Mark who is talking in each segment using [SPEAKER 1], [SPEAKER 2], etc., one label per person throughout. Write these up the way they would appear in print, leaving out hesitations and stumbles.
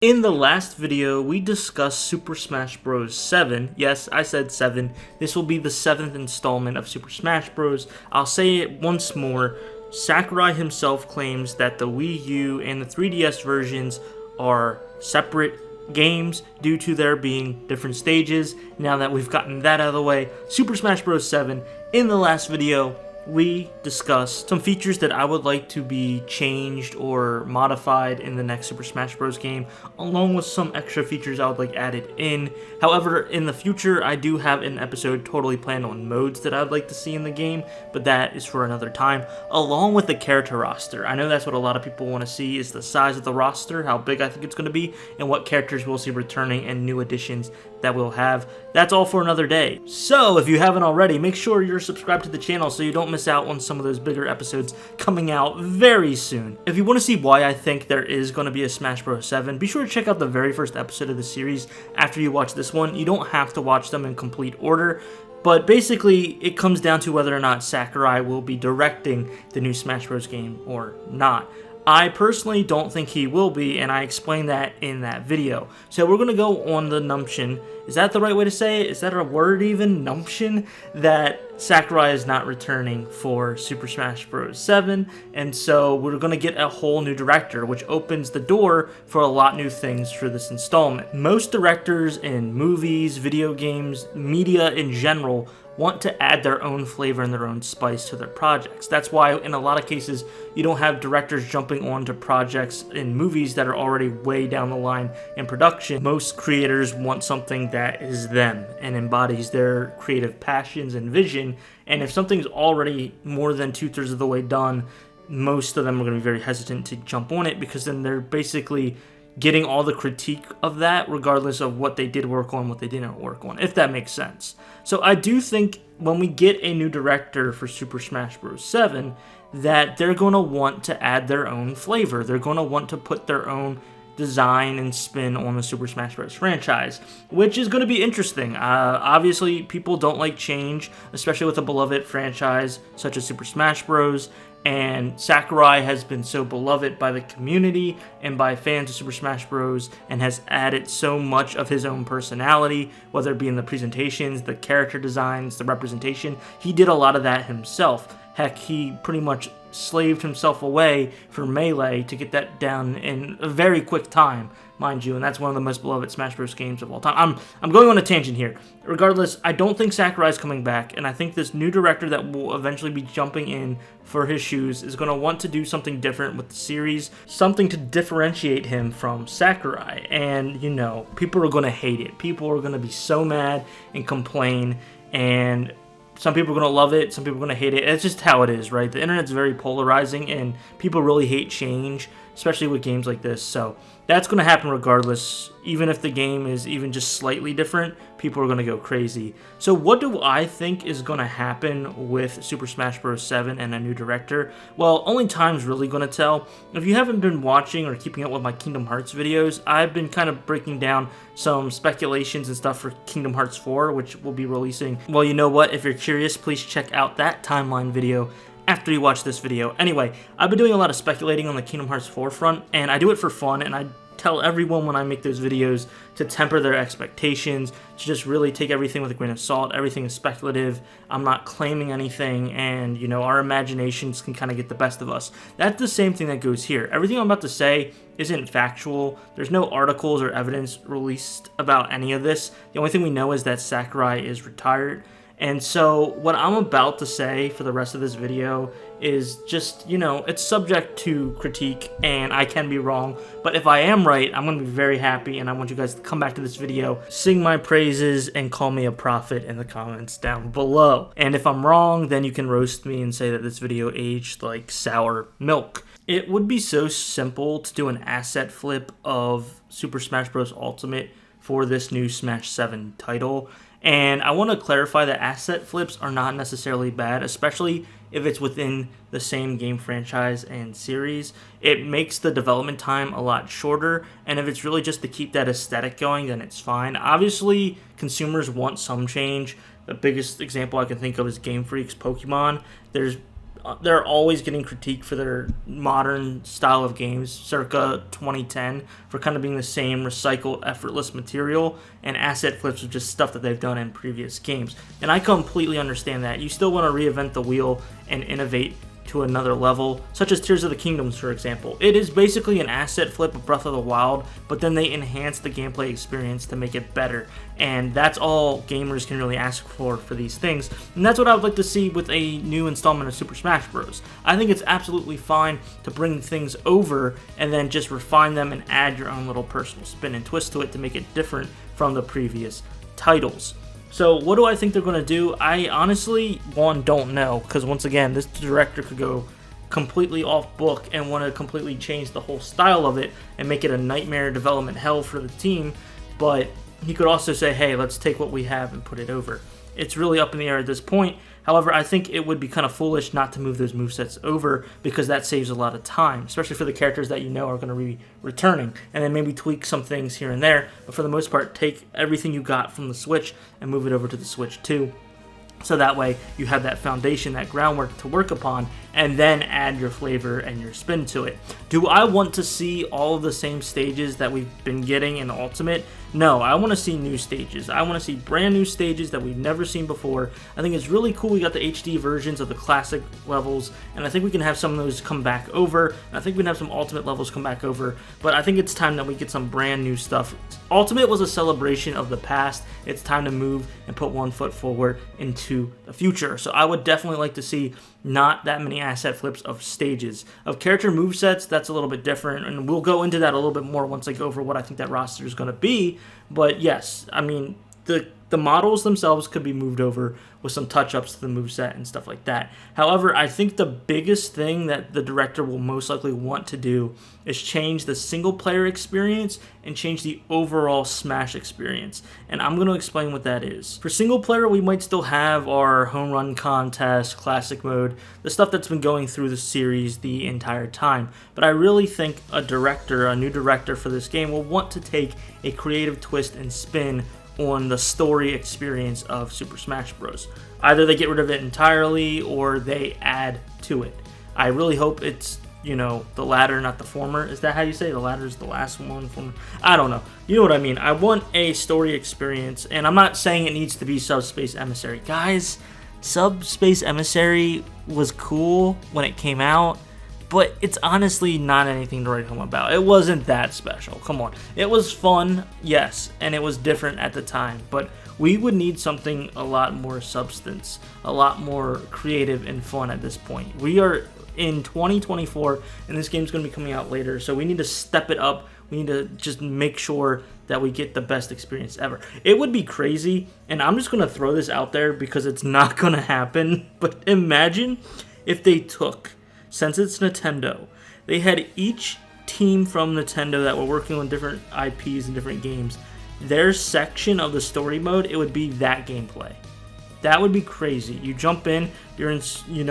[SPEAKER 1] In the last video, we discussed Super Smash Bros. 7. Yes, I said 7. This will be the 7th installment of Super Smash Bros. I'll say it once more. Sakurai himself claims that the Wii U and the 3DS versions are separate games due to there being different stages. Now that we've gotten that out of the way, Super Smash Bros. 7, in the last video, we discussed some features that I would like to be changed or modified in the next Super Smash Bros. Game, along with some extra features I would like added in. However, in the future, I do have an episode totally planned on modes that I'd like to see in the game, but that is for another time, along with the character roster. I know that's what a lot of people want to see, is the size of the roster, how big I think it's going to be, and what characters we'll see returning and new additions that we'll have. That's all for another day. So, if you haven't already, make sure you're subscribed to the channel so you don't miss out on some of those bigger episodes coming out very soon. If you want to see why I think there is going to be a Smash Bros. 7, be sure to check out the very first episode of the series after you watch this one. You don't have to watch them in complete order, but basically it comes down to whether or not Sakurai will be directing the new Smash Bros. Game or not. I personally don't think he will be, and I explained that in that video. So we're going to go on the numption. Is that the right way to say it? Is that a word even? Numption? That Sakurai is not returning for Super Smash Bros. 7, and so we're going to get a whole new director, which opens the door for a lot new things for this installment. Most directors in movies, video games, media in general want to add their own flavor and their own spice to their projects. That's why in a lot of cases you don't have directors jumping onto projects in movies that are already way down the line in production. Most creators want something that is them and embodies their creative passions and vision, and if something's already more than 2/3 of the way done, most of them are going to be very hesitant to jump on it, because then they're basically getting all the critique of that regardless of what they did work on, what they didn't work on, if that makes sense. So I do think when we get a new director for Super Smash Bros. 7, that they're going to want to add their own flavor. They're going to want to put their own design and spin on the Super Smash Bros. Franchise, which is going to be interesting. Obviously, people don't like change, especially with a beloved franchise such as Super Smash Bros., and Sakurai has been so beloved by the community and by fans of Super Smash Bros. And has added so much of his own personality, whether it be in the presentations, the character designs, the representation. He did a lot of that himself. Heck, he pretty much slaved himself away for Melee to get that down in a very quick time, mind you, and that's one of the most beloved Smash Bros. Games of all time. I'm going on a tangent here. Regardless, I don't think Sakurai's coming back, and I think this new director that will eventually be jumping in for his shoes is going to want to do something different with the series, something to differentiate him from Sakurai, and, you know, people are going to hate it. People are going to be so mad and complain, and some people are going to love it, some people are going to hate it. It's just how it is, right? The internet's very polarizing, and people really hate change, especially with games like this. So that's going to happen regardless. Even if the game is even just slightly different, people are going to go crazy. So what do I think is going to happen with Super Smash Bros. 7 and a new director? Well, only time's really going to tell. If you haven't been watching or keeping up with my Kingdom Hearts videos, I've been kind of breaking down some speculations and stuff for Kingdom Hearts 4, which we'll be releasing. Well, you know what? If you're curious, please check out that timeline video after you watch this video. Anyway, I've been doing a lot of speculating on the Kingdom Hearts 4 front, and I do it for fun, and I tell everyone when I make those videos to temper their expectations, to just really take everything with a grain of salt. Everything is speculative. I'm not claiming anything, and, you know, our imaginations can kind of get the best of us. That's the same thing that goes here. Everything I'm about to say isn't factual. There's no articles or evidence released about any of this. The only thing we know is that Sakurai is retired. And so what I'm about to say for the rest of this video is just, you know, it's subject to critique, and I can be wrong. But if I am right, I'm going to be very happy, and I want you guys to come back to this video, sing my praises, and call me a prophet in the comments down below. And if I'm wrong, then you can roast me and say that this video aged like sour milk. It would be so simple to do an asset flip of Super Smash Bros. Ultimate for this new Smash 7 title. And I want to clarify that asset flips are not necessarily bad, especially if it's within the same game franchise and series. It makes the development time a lot shorter, and if it's really just to keep that aesthetic going, then it's fine. Obviously, consumers want some change. The biggest example I can think of is Game Freak's Pokemon. There's they're always getting critiqued for their modern style of games, circa 2010, for kind of being the same recycled, effortless material, and asset flips are just stuff that they've done in previous games. And I completely understand that. You still want to reinvent the wheel and innovate to another level, such as Tears of the Kingdoms, for example. It is basically an asset flip of Breath of the Wild, but then they enhance the gameplay experience to make it better, and that's all gamers can really ask for these things, and that's what I would like to see with a new installment of Super Smash Bros. I think it's absolutely fine to bring things over and then just refine them and add your own little personal spin and twist to it to make it different from the previous titles. So what do I think they're going to do? I honestly, don't know, because once again, this director could go completely off book and want to completely change the whole style of it and make it a nightmare development hell for the team, but he could also say, hey, let's take what we have and put it over. It's really up in the air at this point. However, I think it would be kind of foolish not to move those movesets over, because that saves a lot of time, especially for the characters that you know are going to be returning, and then maybe tweak some things here and there, but for the most part, take everything you got from the Switch and move it over to the Switch 2. So that way you have that foundation, that groundwork to work upon, and then add your flavor and your spin to it. Do I want to see all of the same stages that we've been getting in Ultimate? No, I want to see new stages. I want to see brand new stages that we've never seen before. I think it's really cool we got the HD versions of the classic levels, and I think we can have some of those come back over. I think we can have some Ultimate levels come back over, but I think it's time that we get some brand new stuff. Ultimate was a celebration of the past. It's time to move and put one foot forward into the future. So I would definitely like to see not that many asset flips of stages. Of character movesets, that's a little bit different, and we'll go into that a little bit more once I go over what I think that roster is going to be. But yes, I mean, the models themselves could be moved over with some touch-ups to the moveset and stuff like that. However, I think the biggest thing that the director will most likely want to do is change the single-player experience and change the overall Smash experience. And I'm going to explain what that is. For single-player, we might still have our home run contest, classic mode, the stuff that's been going through the series the entire time. But I really think a new director for this game will want to take a creative twist and spin on the story experience of Super Smash Bros. Either they get rid of it entirely or they add to it. I really hope it's, the latter, not the former. Is that how you say? The latter is the last one? Former? I don't know. You know what I mean. I want a story experience, and I'm not saying it needs to be Subspace Emissary. Guys, Subspace Emissary was cool when it came out, but it's honestly not anything to write home about. It wasn't that special. Come on. It was fun, yes, and it was different at the time, but we would need something a lot more substance, a lot more creative and fun at this point. We are in 2024, and this game's going to be coming out later, so we need to step it up. We need to just make sure that we get the best experience ever. It would be crazy, and I'm just going to throw this out there because it's not going to happen, but imagine if they took, since it's Nintendo, they had each team from Nintendo that were working on different IPs and different games, their section of the story mode, it would be that gameplay. That would be crazy. You jump in, you're in,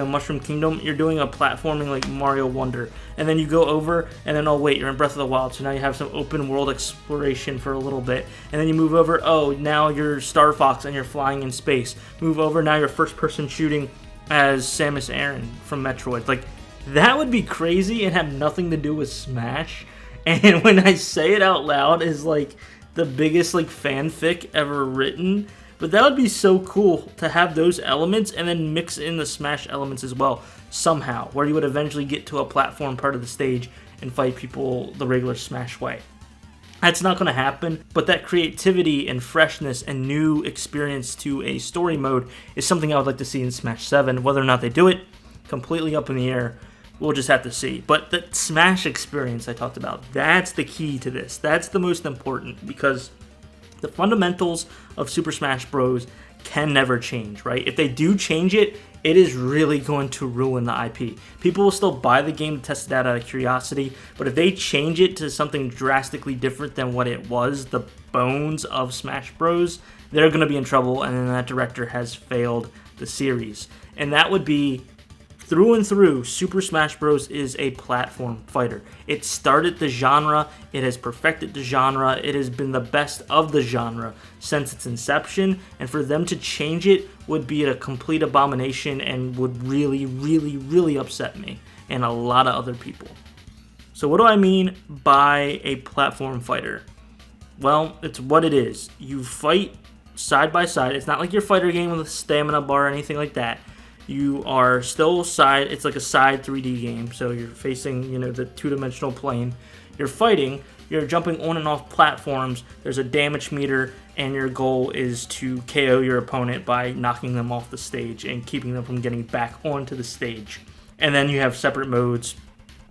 [SPEAKER 1] Mushroom Kingdom, you're doing a platforming like Mario Wonder, and then you go over, and then, oh wait, you're in Breath of the Wild, so now you have some open world exploration for a little bit, and then you move over, oh, now you're Star Fox and you're flying in space. Move over, now you're first person shooting as Samus Aran from Metroid. Like, that would be crazy and have nothing to do with Smash. And when I say it out loud, is like the biggest fanfic ever written. But that would be so cool to have those elements and then mix in the Smash elements as well somehow, where you would eventually get to a platform part of the stage and fight people the regular Smash way. That's not going to happen, but that creativity and freshness and new experience to a story mode is something I would like to see in Smash 7. Whether or not they do it, completely up in the air. We'll just have to see. But the Smash experience I talked about, that's the key to this. That's the most important, because the fundamentals of Super Smash Bros. Can never change, right? If they do change it, it is really going to ruin the IP. People will still buy the game to test it out of curiosity, but if they change it to something drastically different than what it was, the bones of Smash Bros., they're going to be in trouble, and then that director has failed the series. And that would be through and through, Super Smash Bros. Is a platform fighter. It started the genre, it has perfected the genre, it has been the best of the genre since its inception, and for them to change it would be a complete abomination and would really, really, really upset me and a lot of other people. So what do I mean by a platform fighter? Well, it's what it is. You fight side by side. It's not like your fighter game with a stamina bar or anything like that. You are still side, it's like a side 3D game, so you're facing, the two-dimensional plane. You're fighting, you're jumping on and off platforms, there's a damage meter, and your goal is to KO your opponent by knocking them off the stage and keeping them from getting back onto the stage. And then you have separate modes,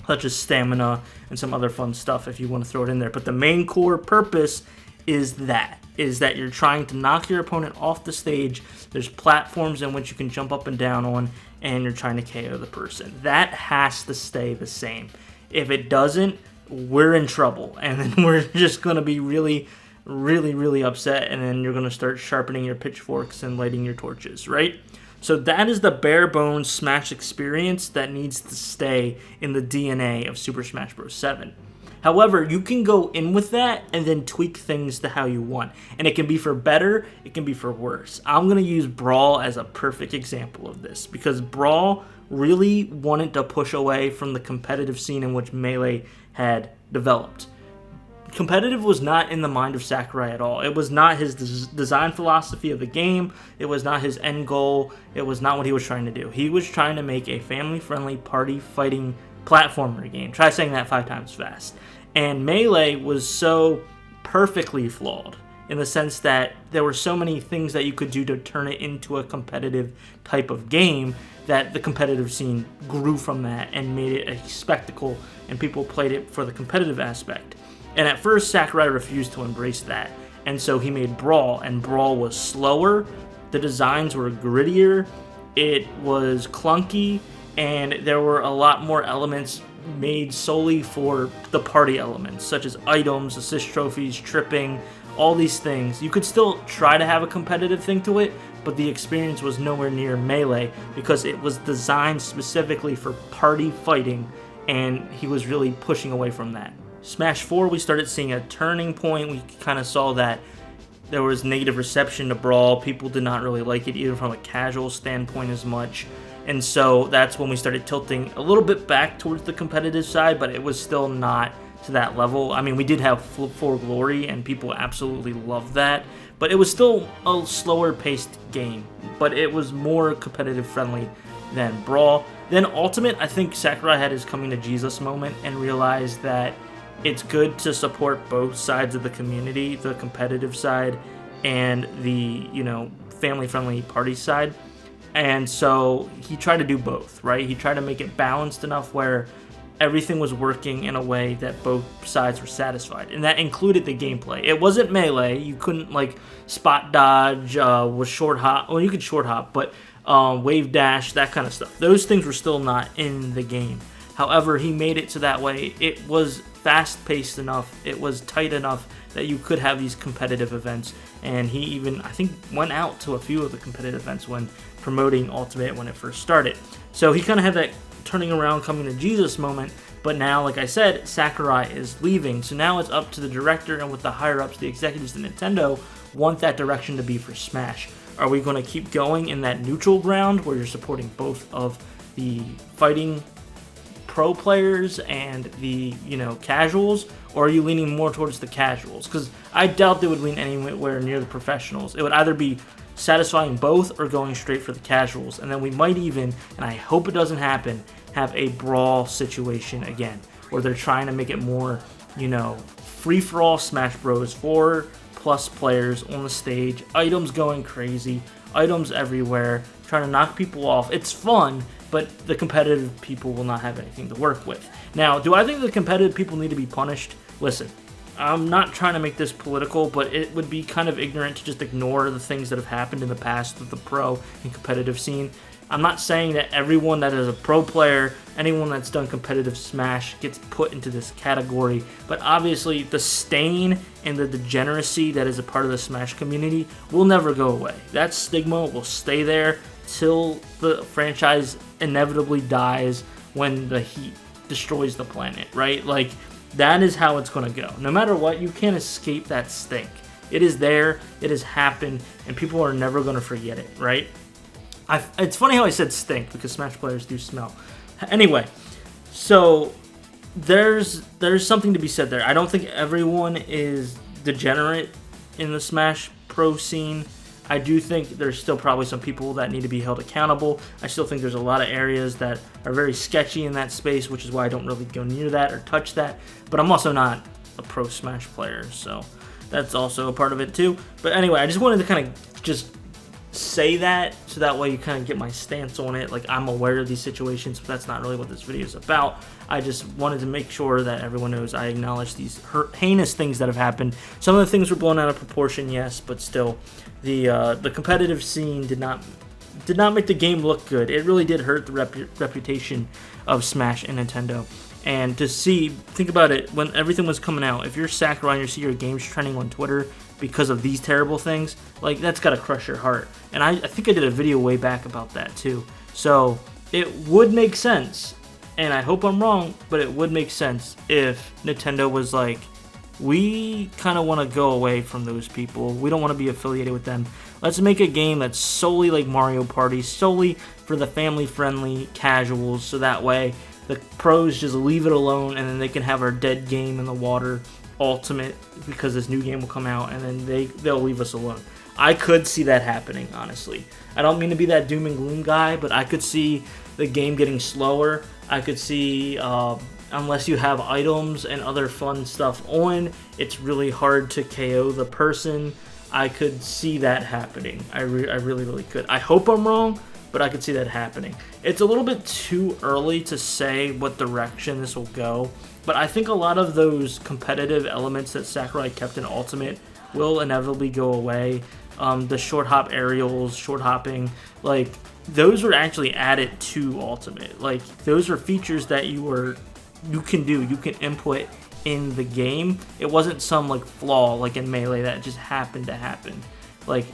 [SPEAKER 1] such as stamina and some other fun stuff if you want to throw it in there. But the main core purpose is that you're trying to knock your opponent off the stage. There's platforms in which you can jump up and down on, and you're trying to KO the person. That has to stay the same. If it doesn't, we're in trouble, and then we're just going to be really, really, really upset, and then you're going to start sharpening your pitchforks and lighting your torches, right? So that is the bare bones Smash experience that needs to stay in the DNA of Super Smash Bros. 7. However, you can go in with that and then tweak things to how you want. And it can be for better, it can be for worse. I'm going to use Brawl as a perfect example of this, because Brawl really wanted to push away from the competitive scene in which Melee had developed. Competitive was not in the mind of Sakurai at all. It was not his design philosophy of the game. It was not his end goal. It was not what he was trying to do. He was trying to make a family-friendly party fighting platformer game. Try saying that 5 times fast. And Melee was so perfectly flawed in the sense that there were so many things that you could do to turn it into a competitive type of game that the competitive scene grew from that and made it a spectacle, and people played it for the competitive aspect. And at first, Sakurai refused to embrace that, and so he made Brawl, and Brawl was slower, the designs were grittier, it was clunky, and there were a lot more elements made solely for the party elements, such as items, assist trophies, tripping, all these things. You could still try to have a competitive thing to it, but the experience was nowhere near Melee because it was designed specifically for party fighting, and he was really pushing away from that. Smash 4, we started seeing a turning point. We kind of saw that there was negative reception to Brawl. People did not really like it, even from a casual standpoint as much. And so that's when we started tilting a little bit back towards the competitive side, but it was still not to that level. I mean, we did have Flip for Glory, and people absolutely loved that, but it was still a slower paced game, but it was more competitive friendly than Brawl. Then Ultimate, I think Sakurai had his coming to Jesus moment and realized that it's good to support both sides of the community, the competitive side and the, family-friendly party side. And so he tried to do both, right? He tried to make it balanced enough where everything was working in a way that both sides were satisfied. And that included the gameplay. It wasn't Melee. You couldn't, spot dodge, with short hop. Well, you could short hop, but wave dash, that kind of stuff. Those things were still not in the game. However, he made it so that way it was fast-paced enough, it was tight enough that you could have these competitive events. And he even, I think, went out to a few of the competitive events when promoting Ultimate when it first started. So he kind of had that turning around, coming to Jesus moment, but now, like I said, Sakurai is leaving. So now it's up to the director and with the higher-ups, the executives at Nintendo, want that direction to be for Smash. Are we going to keep going in that neutral ground where you're supporting both of the fighting pro players and the casuals, or are you leaning more towards the casuals? Because I doubt they would lean anywhere near the professionals. It would either be satisfying both or going straight for the casuals, and then we might even, and I hope it doesn't happen, have a Brawl situation again where they're trying to make it more free-for-all Smash Bros. 4+ players on the stage, items going crazy, items everywhere, trying to knock people off. It's fun, but the competitive people will not have anything to work with. Now, do I think the competitive people need to be punished? Listen, I'm not trying to make this political, but it would be kind of ignorant to just ignore the things that have happened in the past with the pro and competitive scene. I'm not saying that everyone that is a pro player, anyone that's done competitive Smash gets put into this category, but obviously the stain and the degeneracy that is a part of the Smash community will never go away. That stigma will stay there till the franchise inevitably dies when the heat destroys the planet, right? Like, that is how it's going to go. No matter what, you can't escape that stink. It is there, it has happened, and people are never going to forget it, right? It's funny how I said stink, because Smash players do smell. Anyway, so there's something to be said there. I don't think everyone is degenerate in the Smash Pro scene. I do think there's still probably some people that need to be held accountable. I still think there's a lot of areas that are very sketchy in that space, which is why I don't really go near that or touch that. But I'm also not a pro Smash player, so that's also a part of it too. But anyway, I just wanted to kind of just say that, so that way you kind of get my stance on it. Like, I'm aware of these situations, but that's not really what this video is about. I just wanted to make sure that everyone knows I acknowledge these heinous things that have happened. Some of the things were blown out of proportion, yes, but still, the competitive scene did not make the game look good. It really did hurt the reputation of Smash and Nintendo. And to think about it, when everything was coming out, if you're Sakurai and you see your games trending on Twitter because of these terrible things, like, that's gotta crush your heart. And I think I did a video way back about that too. So it would make sense, and I hope I'm wrong, but it would make sense if Nintendo was like, we kind of want to go away from those people. We don't want to be affiliated with them. Let's make a game that's solely like Mario Party, solely for the family-friendly casuals, so that way the pros just leave it alone, and then they can have our dead game in the water Ultimate, because this new game will come out, and then they'll leave us alone. I could see that happening, honestly. I don't mean to be that doom and gloom guy, but I could see the game getting slower. I could see, unless you have items and other fun stuff on, it's really hard to KO the person. I could see that happening. I really, really could. I hope I'm wrong, but I could see that happening. It's a little bit too early to say what direction this will go, but I think a lot of those competitive elements that Sakurai kept in Ultimate will inevitably go away. The short hop aerials, short hopping, like, those were actually added to Ultimate. Like, those are features that you can input in the game. It wasn't some, like, flaw like in Melee that just happened to happen. Like,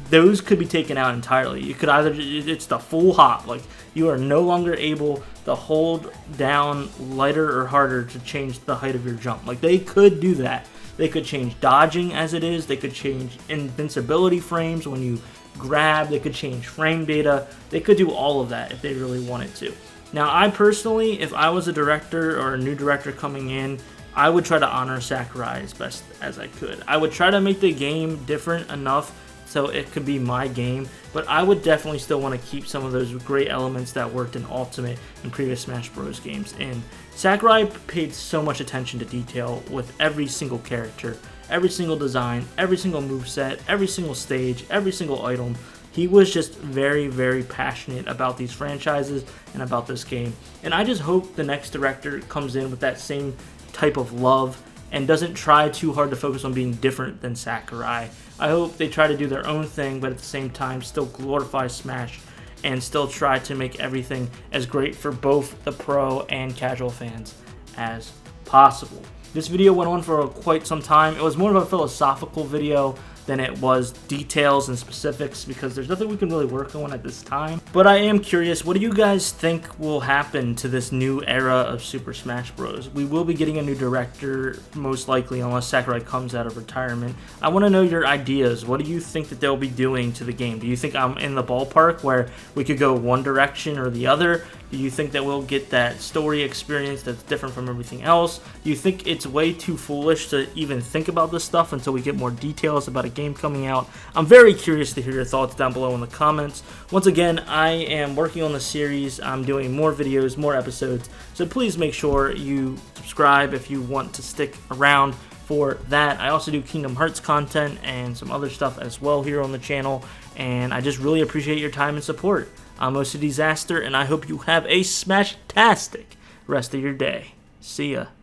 [SPEAKER 1] those could be taken out entirely. You could it's the full hop. Like, you are no longer able to hold down lighter or harder to change the height of your jump. Like, they could do that. They could change dodging as it is. They could change invincibility frames when you grab. They could change frame data. They could do all of that if they really wanted to. Now, I personally, if I was a director or a new director coming in, I would try to honor Sakurai as best as I could. I would try to make the game different enough so it could be my game, but I would definitely still want to keep some of those great elements that worked in Ultimate and previous Smash Bros. Games in. Sakurai paid so much attention to detail with every single character, every single design, every single moveset, every single stage, every single item. He was just very, very passionate about these franchises and about this game. And I just hope the next director comes in with that same type of love and doesn't try too hard to focus on being different than Sakurai. I hope they try to do their own thing, but at the same time still glorify Smash and still try to make everything as great for both the pro and casual fans as possible. This video went on for quite some time. It was more of a philosophical video than it was details and specifics, because there's nothing we can really work on at this time. But I am curious, what do you guys think will happen to this new era of Super Smash Bros? We will be getting a new director, most likely, unless Sakurai comes out of retirement. I want to know your ideas. What do you think that they'll be doing to the game? Do you think I'm in the ballpark where we could go one direction or the other? Do you think that we'll get that story experience that's different from everything else? Do you think it's way too foolish to even think about this stuff until we get more details about a game coming out? I'm very curious to hear your thoughts down below in the comments. Once again, I am working on the series. I'm doing more videos, more episodes, so please make sure you subscribe if you want to stick around for that. I also do Kingdom Hearts content and some other stuff as well here on the channel, and I just really appreciate your time and support. I'm OCDsaster, and I hope you have a smash-tastic rest of your day. See ya.